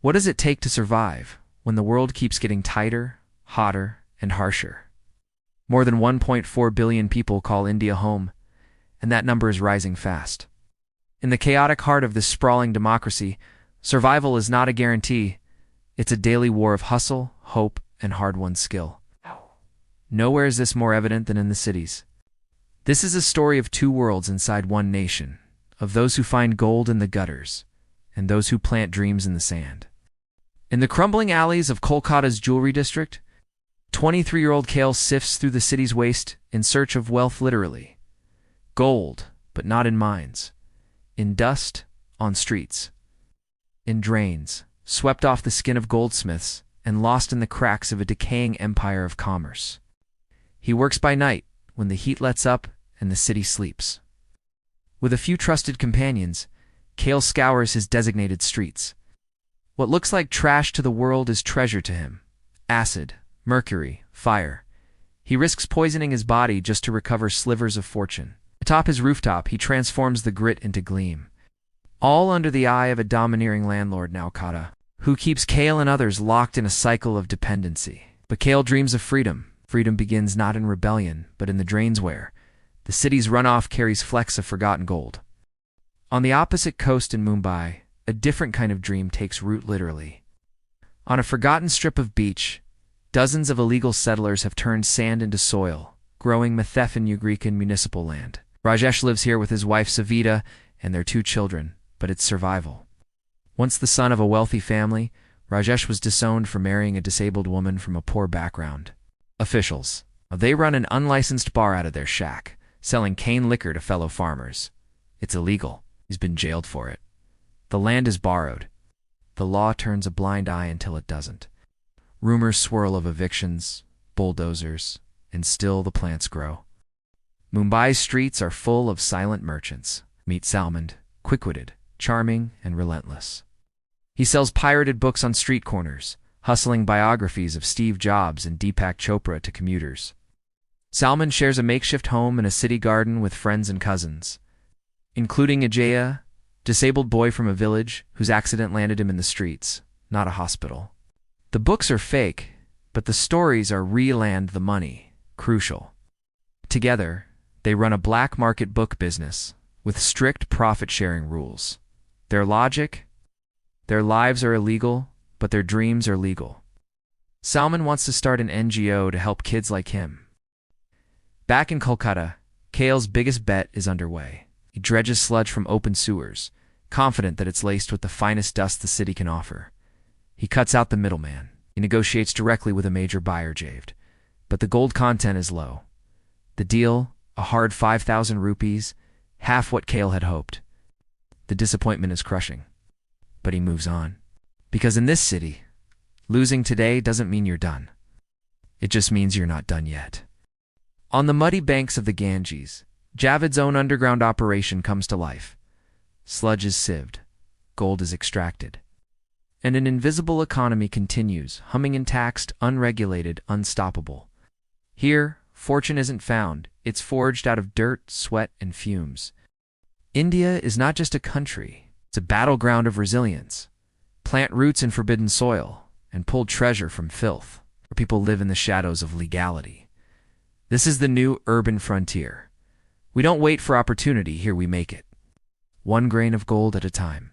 What does it take to survive when the world keeps getting tighter, hotter, and harsher? More than 1.4 billion people call India home, and that number is rising fast. In the chaotic heart of this sprawling democracy, survival is not a guarantee. It's a daily war of hustle, hope, and hard-won skill. Nowhere is this more evident than in the cities. This is a story of two worlds inside one nation, of those who find gold in the gutters, and those who plant dreams in the sand. In the crumbling alleys of Kolkata's jewelry district, 23-year-old Kale sifts through the city's waste in search of wealth literally. Gold, but not in mines. In dust, on streets. In drains, swept off the skin of goldsmiths and lost in the cracks of a decaying empire of commerce. He works by night, when the heat lets up and the city sleeps. With a few trusted companions, Kale scours his designated streets. What looks like trash to the world is treasure to him. Acid, mercury, fire. He risks poisoning his body just to recover slivers of fortune. Atop his rooftop, he transforms the grit into gleam. All under the eye of a domineering landlord now Kata, who keeps Kale and others locked in a cycle of dependency. But Kale dreams of freedom. Freedom begins not in rebellion, but in the drains where the city's runoff carries flecks of forgotten gold. On the opposite coast in Mumbai, a different kind of dream takes root literally. On a forgotten strip of beach, dozens of illegal settlers have turned sand into soil, growing methane-Ugrican municipal land. Rajesh lives here with his wife Savita and their 2 children, but it's survival. Once the son of a wealthy family, Rajesh was disowned for marrying a disabled woman from a poor background. Officials. They run an unlicensed bar out of their shack, selling cane liquor to fellow farmers. It's illegal. He's been jailed for it. The land is borrowed. The law turns a blind eye until it doesn't. Rumors swirl of evictions, bulldozers, and still the plants grow. Mumbai's streets are full of silent merchants. Meet Salmond, quick-witted, charming, and relentless. He sells pirated books on street corners, hustling biographies of Steve Jobs and Deepak Chopra to commuters. Salmond shares a makeshift home in a city garden with friends and cousins, including Ajaya, disabled boy from a village whose accident landed him in the streets, not a hospital. The books are fake, but the stories are real and the money, crucial. Together, they run a black market book business with strict profit-sharing rules. Their logic? Their lives are illegal, but their dreams are legal. Salman wants to start an NGO to help kids like him. Back in Kolkata, Kale's biggest bet is underway. He dredges sludge from open sewers, confident that it's laced with the finest dust the city can offer. He cuts out the middleman. He negotiates directly with a major buyer, Javed. But the gold content is low. The deal, a hard 5,000 rupees, half what Kale had hoped. The disappointment is crushing. But he moves on. Because in this city, losing today doesn't mean you're done. It just means you're not done yet. On the muddy banks of the Ganges, Javed's own underground operation comes to life. Sludge is sieved. Gold is extracted. And an invisible economy continues, humming and taxed, unregulated, unstoppable. Here, fortune isn't found. It's forged out of dirt, sweat, and fumes. India is not just a country. It's a battleground of resilience. Plant roots in forbidden soil and pull treasure from filth, where people live in the shadows of legality. This is the new urban frontier. We don't wait for opportunity, here we make it. One grain of gold at a time.